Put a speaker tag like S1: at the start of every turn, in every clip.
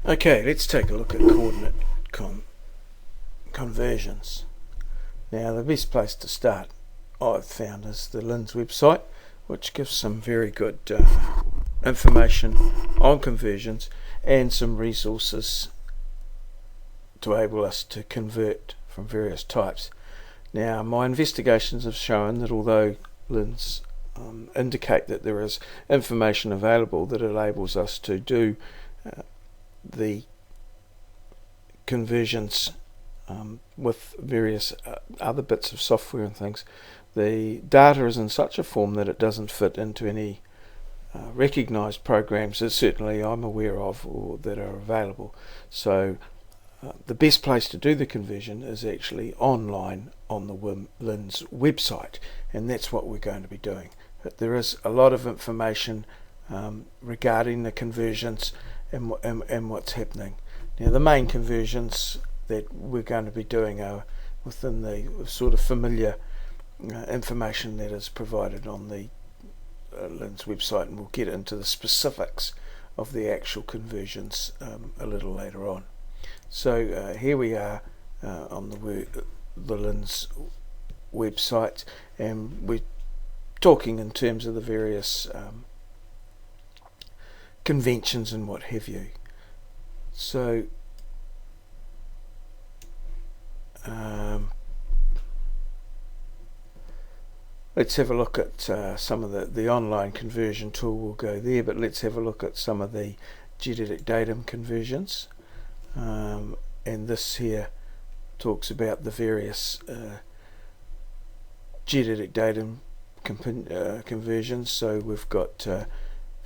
S1: Okay, let's take a look at coordinate conversions. Now, the best place to start, I've found, is the LINS website, which gives some very good information on conversions and some resources to enable us to convert from various types. Now, my investigations have shown that although LINS indicate that there is information available that enables us to do the conversions with various other bits of software and things, the data is in such a form that it doesn't fit into any recognised programs that certainly I'm aware of or that are available. So the best place to do the conversion is actually online on the LINS website, and that's what we're going to be doing. But there is a lot of information regarding the conversions and what's happening. Now, the main conversions that we're going to be doing are within the sort of familiar information that is provided on the LINS website, and we'll get into the specifics of the actual conversions a little later on. So here we are on the LINS website, and we're talking in terms of the various conventions and what have you. So let's have a look at some of the online conversion tool. Will go there, but let's have a look at some of the geodetic datum conversions. And this here talks about the various geodetic datum conversions. So we've got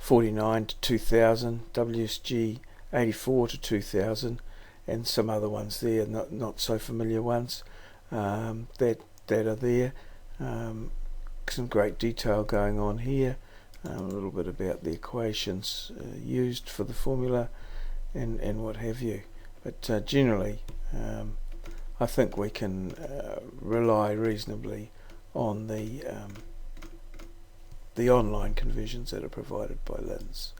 S1: 49 to 2000, WSG 84 to 2000, and some other ones there, not so familiar ones that are there. Some great detail going on here. A little bit about the equations used for the formula and what have you. But generally, I think we can rely reasonably on the online conversions that are provided by LINS.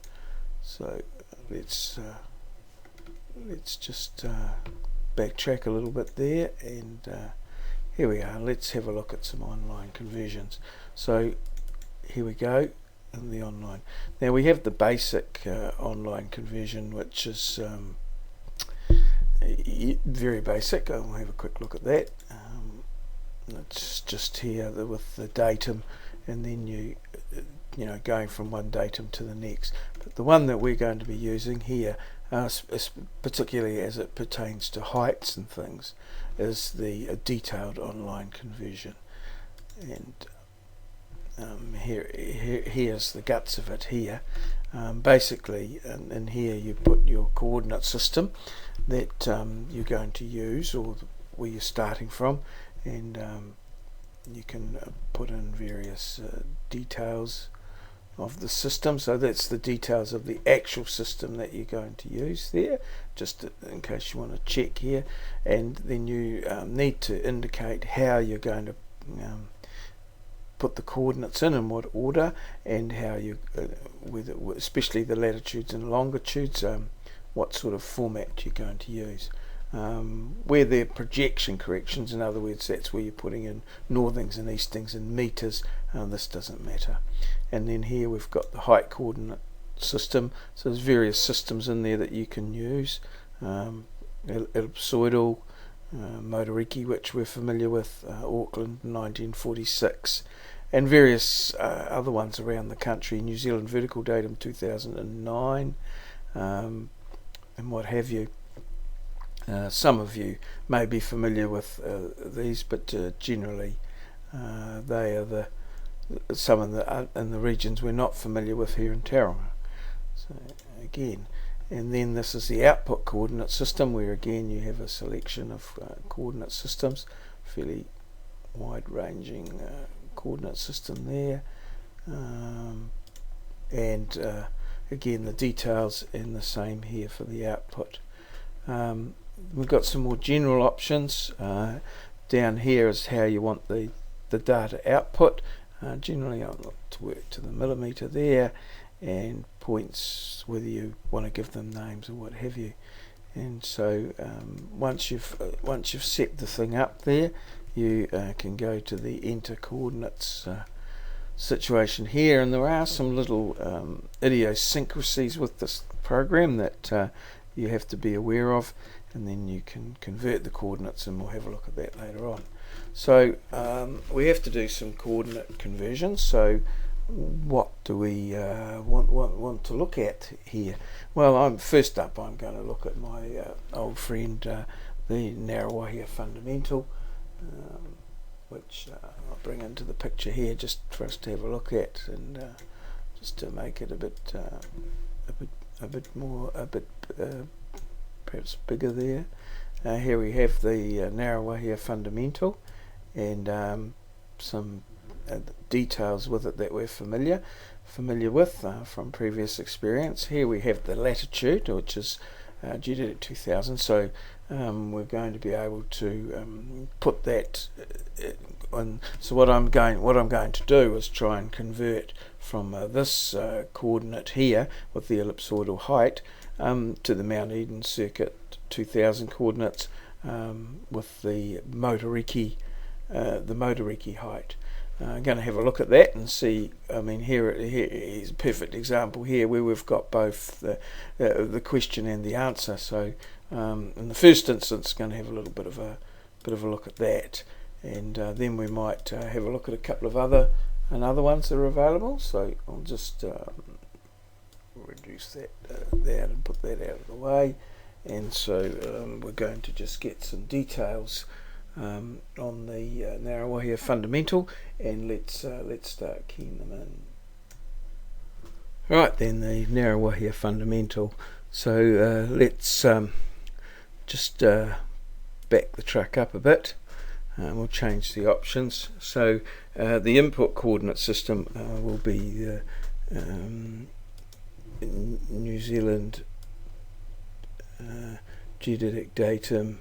S1: So let's just backtrack a little bit there, and here we are. Let's have a look at some online conversions. So here we go in the online. Now we have the basic online conversion, which is very basic. I'll have a quick look at that. It's just here with the datum, and then you know, going from one datum to the next. But the one that we're going to be using here, particularly as it pertains to heights and things, is the detailed online conversion. And here's the guts of it here. Basically, in here you put your coordinate system that you're going to use, or where you're starting from, and you can put in various details of the system. So that's the details of the actual system that you're going to use there, just in case you want to check here. And then you need to indicate how you're going to put the coordinates in what order, and how you, especially the latitudes and longitudes, what sort of format you're going to use. Where they're projection corrections, in other words, that's where you're putting in northings and eastings and meters. This doesn't matter. And then here we've got the height coordinate system. So there's various systems in there that you can use. Ellipsoidal, Motoriki, which we're familiar with, Auckland 1946, and various other ones around the country. New Zealand vertical datum 2009, and what have you. Some of you may be familiar with these, but generally they are some in the regions we're not familiar with here in Tauranga. So again, and then this is the output coordinate system, where again you have a selection of coordinate systems, fairly wide-ranging coordinate system there, and again the details in the same here for the output. We've got some more general options. Down here is how you want the data output. Generally I look to work to the millimetre there, and points, whether you want to give them names or what have you. And so once you've set the thing up there, you can go to the enter coordinates situation here, and there are some little idiosyncrasies with this program that you have to be aware of, and then you can convert the coordinates, and we'll have a look at that later on. So we have to do some coordinate conversions. So what do we want to look at here? Well, first up I'm going to look at my old friend, the Ngaruawahia fundamental, which I'll bring into the picture here just for us to have a look at, and just to make it a bit perhaps bigger there. Here we have the Ngaruawahia fundamental, and some details with it that we're familiar with from previous experience. Here we have the latitude, which is geodetic 2000. So we're going to be able to put that on. So what I'm going to do is try and convert from this coordinate here with the ellipsoidal height to the Mount Eden circuit 2000 coordinates with the maurieo height. I'm going to have a look at that and see. I mean, here is a perfect example here where we've got both the question and the answer. So in the first instance, going to have a little bit of a look at that, and then we might have a look at a couple of other ones that are available. So I'll just reduce that and put that out of the way, and so we're going to just get some details on the Ngaruawahia fundamental, and let's start keying them in. Right then, the Ngaruawahia fundamental. So let's just back the truck up a bit. We'll change the options. So the input coordinate system will be New Zealand geodetic datum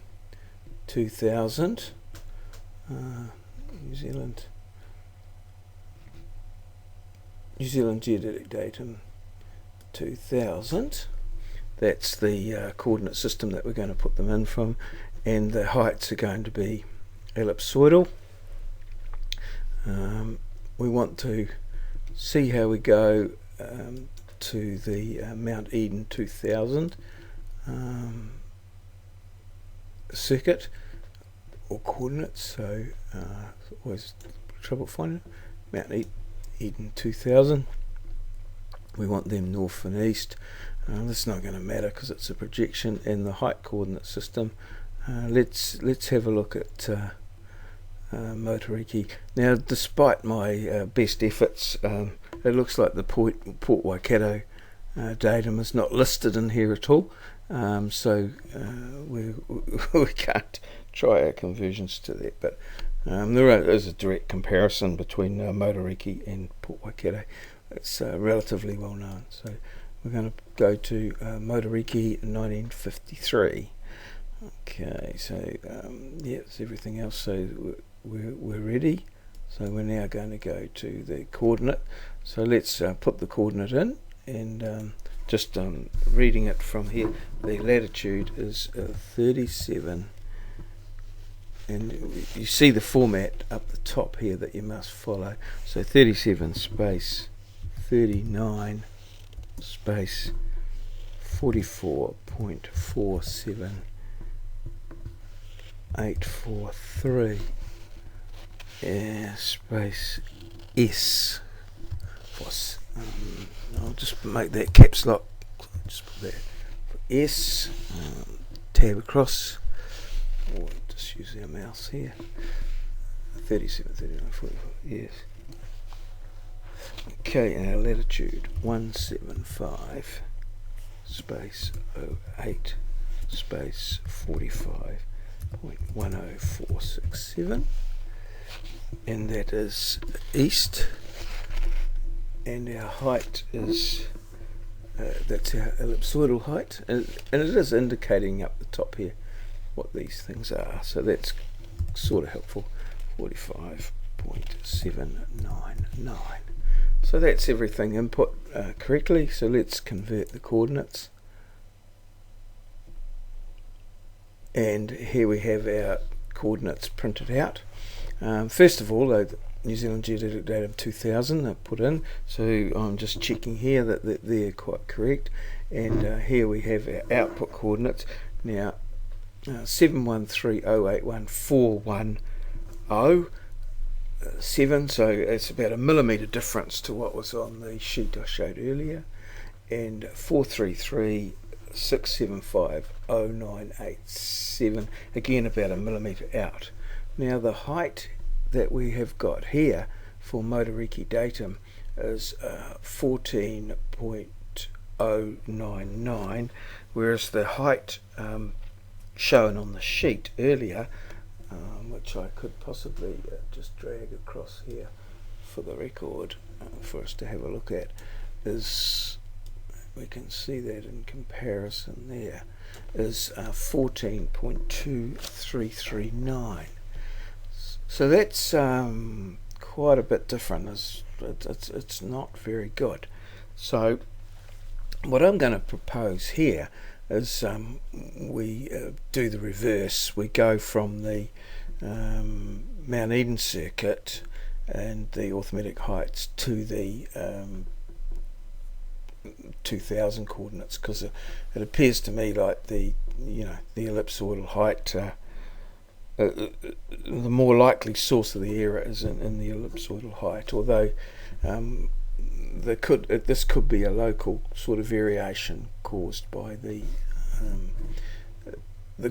S1: 2000, New Zealand geodetic datum 2000. That's the coordinate system that we're going to put them in from, and the heights are going to be ellipsoidal. We want to see how we go to the Mount Eden 2000 circuit or coordinates. So always trouble finding Mount Eden 2000. We want them north and east. This is not going to matter because it's a projection in the height coordinate system. Let's have a look at maurieo. Now, despite my best efforts, it looks like the Port Waikato datum is not listed in here at all. So we can't try our conversions to that, but there is a direct comparison between maurieo and Port Waikato. It's relatively well known. So we're going to go to maurieo 1953. Okay, so it's everything else. So we're ready. So we're now going to go to the coordinate. So let's put the coordinate in, and just reading it from here, the latitude is 37, and you see the format up the top here that you must follow. So 37 space 39 space 44.47843 space S. I'll just make that caps lock. Just put that for S. Tab across. Or just use our mouse here. 37, 39, 44. Yes. Okay, and our latitude 175 space 08 space 45.10467, and that is east, and our height is that's our ellipsoidal height, and it is indicating up the top here what these things are, so that's sort of helpful. 45.799. So that's everything input correctly. So let's convert the coordinates. And here we have our coordinates printed out. First of all, New Zealand Geodetic Datum 2000 are put in, so I'm just checking here that they're quite correct. And here we have our output coordinates. Now 713081410, so it's about a millimetre difference to what was on the sheet I showed earlier, and 433.675.0987, again about a millimetre out. Now the height that we have got here for Maurieo datum is 14.099, whereas the height shown on the sheet earlier, which I could possibly just drag across here for the record for us to have a look at, is, we can see that in comparison there, is 14.2339. So that's quite a bit different. It's not very good. So what I'm going to propose here is we do the reverse. We go from the Mount Eden circuit and the orthometric heights to the 2000 coordinates, because it appears to me like the ellipsoidal height, the more likely source of the error is in the ellipsoidal height, although this could be a local sort of variation caused by the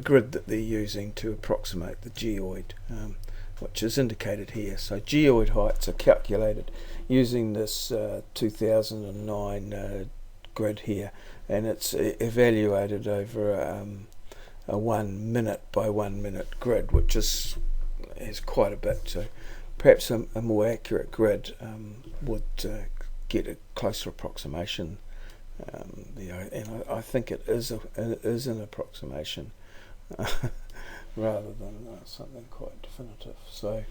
S1: grid that they're using to approximate the geoid, which is indicated here. So geoid heights are calculated using this 2009 grid here, and it's evaluated over a 1 minute by 1 minute grid, which is quite a bit. So perhaps a more accurate grid would get a closer approximation. And I think it is an approximation rather than something quite definitive. So